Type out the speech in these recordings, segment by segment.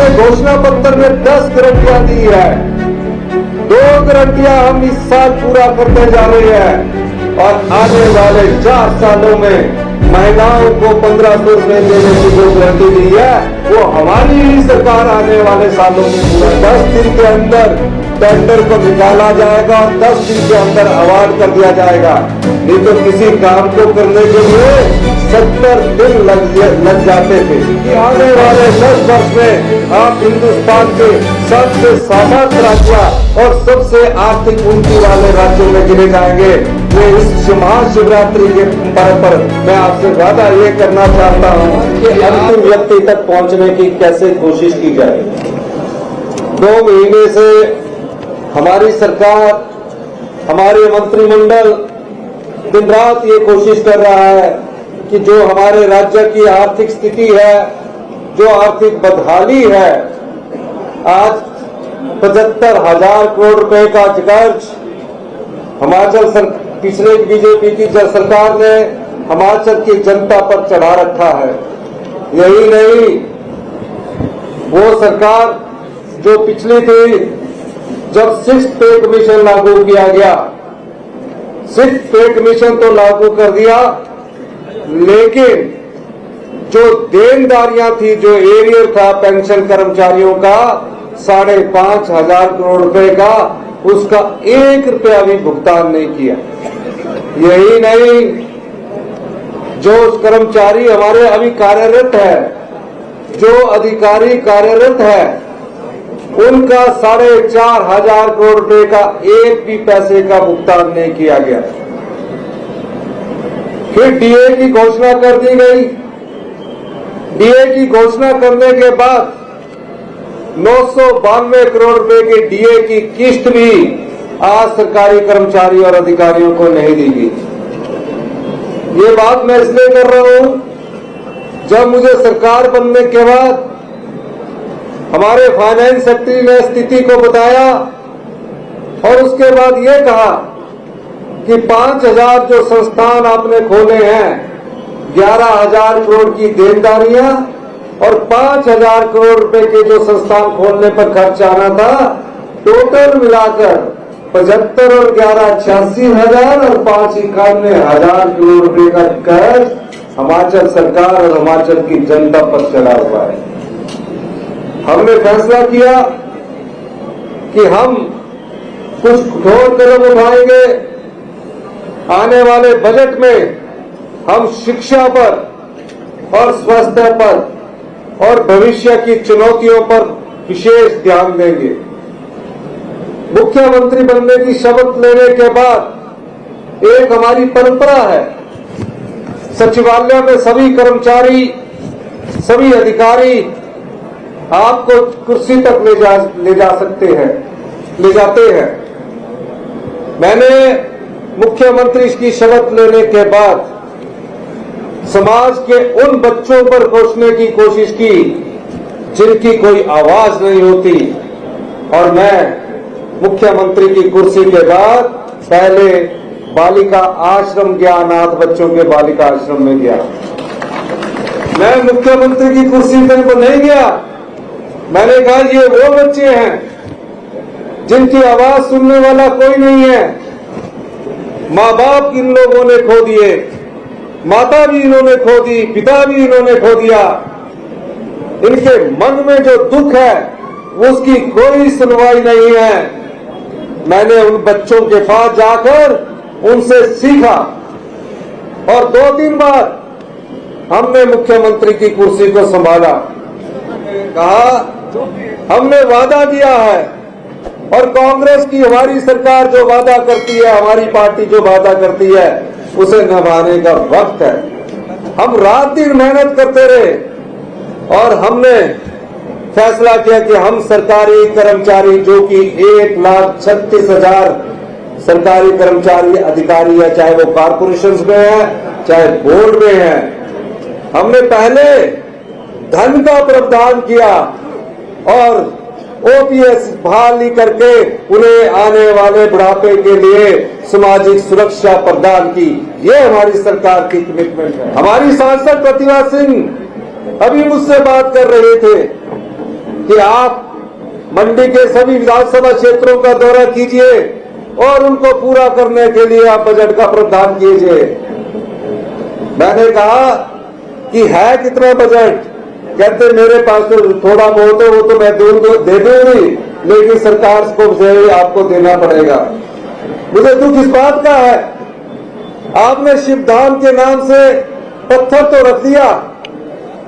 हमने घोषणा पत्र में 10 गारंटियां दी है। 2 गारंटियां हम इस साल पूरा करते जा रहे हैं और आने वाले 4 सालों में महिलाओं को 1500 रुपए देने की जो गारंटी दी है वो हमारी ही सरकार आने वाले सालों में पूरा 10 दिन के अंदर टेंडर को निकाला जाएगा और 10 दिन के अंदर अवार्ड कर दिया जाएगा। नहीं तो किसी काम को करने के लिए 70 दिन लग जाते थे। कि आने वाले 10 वर्ष में आप हिंदुस्तान के सबसे समर्थ राज्य और सबसे आर्थिक उन्नति वाले राज्यों में गिने जाएंगे। मैं इस महाशिवरात्रि के पर्व पर मैं आपसे वादा ये करना चाहता हूँ कि अंतिम व्यक्ति तक पहुँचने की कैसे कोशिश की जाए। 2 महीने से हमारी सरकार, हमारे मंत्रिमंडल दिन रात ये कोशिश कर रहा है कि जो हमारे राज्य की आर्थिक स्थिति है, जो आर्थिक बदहाली है, आज 75,000 करोड़ रुपए का कर्ज हिमाचल पिछले बीजेपी की सरकार ने हिमाचल की जनता पर चढ़ा रखा है। यही नहीं, वो सरकार जो पिछली थी, जब 6th पे कमीशन लागू किया गया, 6th पे कमीशन तो लागू कर दिया, लेकिन जो देनदारियां थी, जो एरियर था पेंशन कर्मचारियों का 5,500 करोड़ रुपए का, उसका 1 रुपया भी भुगतान नहीं किया। यही नहीं, जो कर्मचारी हमारे अभी कार्यरत है, जो अधिकारी कार्यरत है, उनका 4,500 करोड़ रुपए का एक भी पैसे का भुगतान नहीं किया गया। फिर डीए की घोषणा कर दी गई। डीए की घोषणा करने के बाद 992 करोड़ रुपए के डीए की किस्त भी आज सरकारी कर्मचारी और अधिकारियों को नहीं दी गई। ये बात मैं इसलिए कर रहा हूं, जब मुझे सरकार बनने के बाद हमारे फाइनेंस सेक्रेटरी ने स्थिति को बताया और उसके बाद ये कहा कि 5,000 जो संस्थान आपने खोले हैं, 11,000 करोड़ की देनदारियां और 5,000 करोड़ रुपए के जो संस्थान खोलने पर खर्च आना था, टोटल मिलाकर 75 और 11 86,000 और 5 91,000 करोड़ रुपए का कर्ज हिमाचल सरकार और हिमाचल की जनता पर चढ़ा हुआ है। हमने फैसला किया कि हम कुछ कठोर कदम उठाएंगे। आने वाले बजट में हम शिक्षा पर और स्वास्थ्य पर और भविष्य की चुनौतियों पर विशेष ध्यान देंगे। मुख्यमंत्री बनने की शपथ लेने के बाद एक हमारी परंपरा है, सचिवालय में सभी कर्मचारी, सभी अधिकारी आपको कुर्सी तक ले जाते हैं। मैंने मुख्यमंत्री की शपथ लेने के बाद समाज के उन बच्चों पर पहुंचने की कोशिश की जिनकी कोई आवाज नहीं होती, और मैं मुख्यमंत्री की कुर्सी के बाद पहले बालिका आश्रम गया, अनाथ बच्चों के बालिका आश्रम में गया। मैं मुख्यमंत्री की कुर्सी पर नहीं गया, मैंने कहा ये वो बच्चे हैं जिनकी आवाज सुनने वाला कोई नहीं है। माँ बाप इन लोगों ने खो दिए, माता भी इन्होंने खो दी, पिता भी इन्होंने खो दिया। इनके मन में जो दुख है उसकी कोई सुनवाई नहीं है। मैंने उन बच्चों के पास जाकर उनसे सीखा और 2-3 बार हमने मुख्यमंत्री की कुर्सी को संभाला। कहा हमने वादा किया है और कांग्रेस की हमारी सरकार जो वादा करती है, हमारी पार्टी जो वादा करती है, उसे निभाने का वक्त है। हम रात दिन मेहनत करते रहे और हमने फैसला किया कि हम सरकारी कर्मचारी जो कि 1,36,000 सरकारी कर्मचारी अधिकारी है, चाहे वो कॉर्पोरेशन में है चाहे बोर्ड में है, हमने पहले धन का प्रावधान किया और ओपीएस बहाली करके उन्हें आने वाले बुढ़ापे के लिए सामाजिक सुरक्षा प्रदान की। ये हमारी सरकार की कमिटमेंट है। हमारी सांसद प्रतिभा सिंह अभी मुझसे बात कर रहे थे कि आप मंडी के सभी विधानसभा क्षेत्रों का दौरा कीजिए और उनको पूरा करने के लिए आप बजट का प्रावधान कीजिए। मैंने कहा कि है कितना बजट? कहते मेरे पास तो थोड़ा बहुत है, वो तो मैं दे दूंगी, लेकिन सरकार को से आपको देना पड़ेगा। मुझे दुख इस बात का है, आपने शिवधाम के नाम से पत्थर तो रख दिया,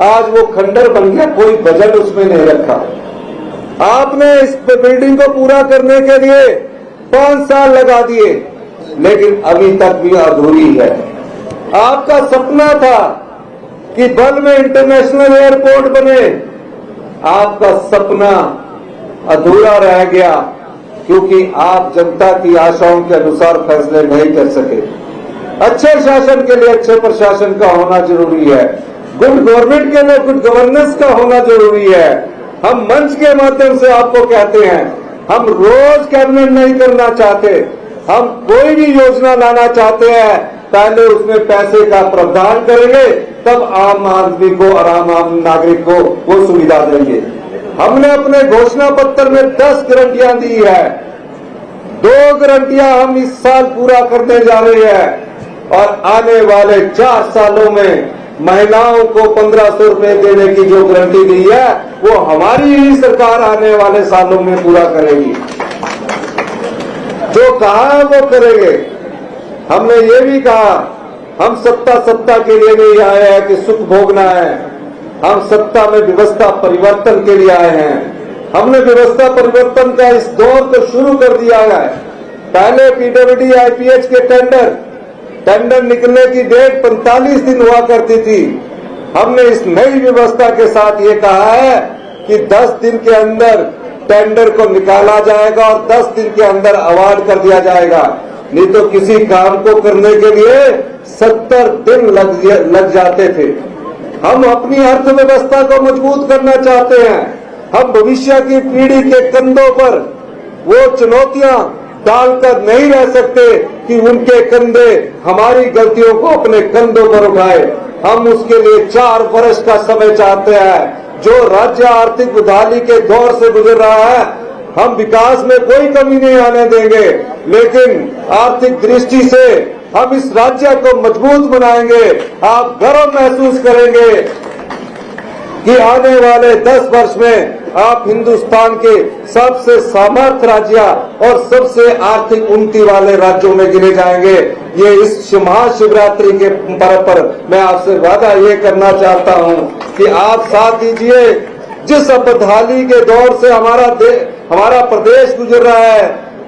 आज वो खंडर बन गया, कोई बजट उसमें नहीं रखा। आपने इस बिल्डिंग को पूरा करने के लिए 5 साल लगा दिए, लेकिन अभी तक भी अधूरी है। आपका सपना था कि बल में इंटरनेशनल एयरपोर्ट बने, आपका सपना अधूरा रह गया क्योंकि आप जनता की आशाओं के अनुसार फैसले नहीं कर सके। अच्छे शासन के लिए अच्छे प्रशासन का होना जरूरी है, गुड गवर्नमेंट के लिए गुड गवर्नेंस का होना जरूरी है। हम मंच के माध्यम से आपको कहते हैं, हम रोज कैबिनेट नहीं करना चाहते, हम कोई भी योजना लाना चाहते हैं, पहले उसमें पैसे का प्रावधान करेंगे, तब आम आदमी को और आम नागरिक को वो सुविधा देंगे। हमने अपने घोषणा पत्र में 10 गारंटियां दी है, 2 गारंटियां हम इस साल पूरा करने जा रहे हैं और आने वाले 4 सालों में महिलाओं को 1500 रुपए देने की जो गारंटी दी है, वो हमारी ही सरकार आने वाले सालों में पूरा करेगी। जो कहा है वो करेंगे। हमने ये भी कहा, हम सत्ता के लिए नहीं आए हैं कि सुख भोगना है, हम सत्ता में व्यवस्था परिवर्तन के लिए आए हैं। हमने व्यवस्था परिवर्तन का इस दौर को शुरू कर दिया है। पहले पीडब्ल्यूडी आईपीएच के टेंडर निकलने की डेट 45 दिन हुआ करती थी। हमने इस नई व्यवस्था के साथ ये कहा है कि 10 दिन के अंदर टेंडर को निकाला जाएगा और 10 दिन के अंदर अवार्ड कर दिया जाएगा। नहीं तो किसी काम को करने के लिए 70 दिन लग जाते थे। हम अपनी अर्थव्यवस्था को मजबूत करना चाहते हैं। हम भविष्य की पीढ़ी के कंधों पर वो चुनौतियां डालकर नहीं रह सकते कि उनके कंधे हमारी गलतियों को अपने कंधों पर उठाए। हम उसके लिए 4 वर्ष का समय चाहते हैं। जो राज्य आर्थिक उथाली के दौर से गुजर रहा है, हम विकास में कोई कमी नहीं आने देंगे, लेकिन आर्थिक दृष्टि से हम इस राज्य को मजबूत बनाएंगे। आप गर्व महसूस करेंगे कि आने वाले 10 वर्ष में आप हिंदुस्तान के सबसे समर्थ राज्य और सबसे आर्थिक उन्नति वाले राज्यों में गिने जाएंगे। ये इस महाशिवरात्रि के पर्व पर मैं आपसे वादा ये करना चाहता हूं कि आप साथ दीजिए। जिस बदहाली के दौर से हमारा प्रदेश गुजर रहा है,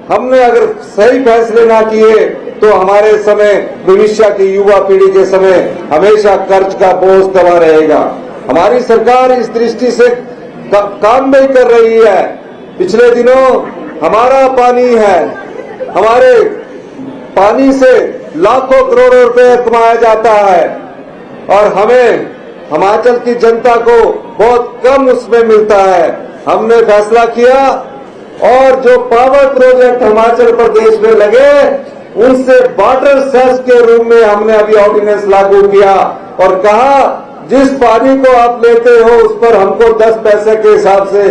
हमने अगर सही फैसले ना किए तो हमारे समय, भविष्य की युवा पीढ़ी के समय हमेशा कर्ज का बोझ दबा रहेगा। हमारी सरकार इस दृष्टि से काम नहीं कर रही है। पिछले दिनों हमारा पानी है, हमारे पानी से लाखों करोड़ों रुपए कमाया जाता है और हमें, हिमाचल की जनता को बहुत कम उसमें मिलता है। हमने फैसला किया और जो पावर प्रोजेक्ट हिमाचल प्रदेश में लगे, उनसे वाटर सेस के रूप में हमने अभी ऑर्डिनेंस लागू किया और कहा जिस पानी को आप लेते हो उस पर हमको 10 पैसे के हिसाब से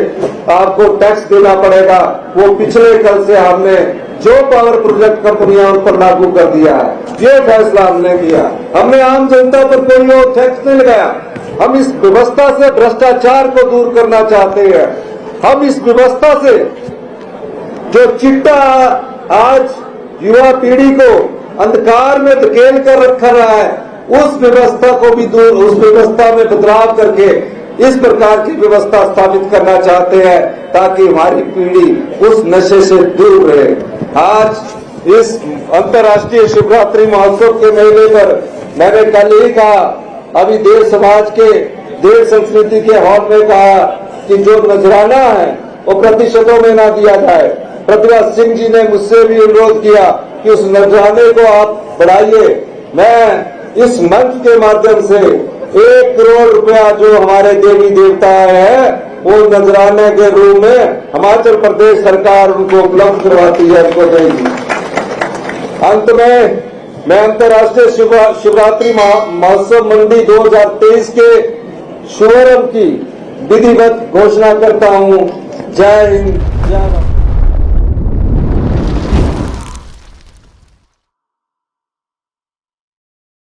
आपको टैक्स देना पड़ेगा। वो पिछले कल से हमने जो पावर प्रोजेक्ट कंपनियां उन पर लागू कर दिया है, ये फैसला हमने किया। हमने आम जनता पर कोई और टैक्स नहीं लगाया। हम इस व्यवस्था से भ्रष्टाचार को दूर करना चाहते हैं। हम इस व्यवस्था से जो चिट्टा आज युवा पीढ़ी को अंधकार में धकेल कर रखा रहा है, उस व्यवस्था को भी दूर, उस व्यवस्था में बदलाव करके इस प्रकार की व्यवस्था स्थापित करना चाहते हैं ताकि हमारी पीढ़ी उस नशे से दूर रहे। आज इस अंतर्राष्ट्रीय शिवरात्रि महोत्सव के मेले पर मैंने कल ही कहा, अभी देव समाज के देव संस्कृति के हॉल में कहा कि जो नजराना है वो प्रतिशतों में ना दिया जाए। प्रतिभा सिंह जी ने मुझसे भी अनुरोध किया कि उस नजराने को आप बढ़ाइए। मैं इस मंच के माध्यम से 1 करोड़ रुपया जो हमारे देवी देवता है, वो नजराने के रूप में हिमाचल प्रदेश सरकार उनको उपलब्ध करवाती है, उनको देगी। अंत में मैं अंतर्राष्ट्रीय शिवरात्रि महोत्सव मंडी 2023 के शुभारंभ की विधिवत घोषणा करता हूं। जय हिंद, जय भारत।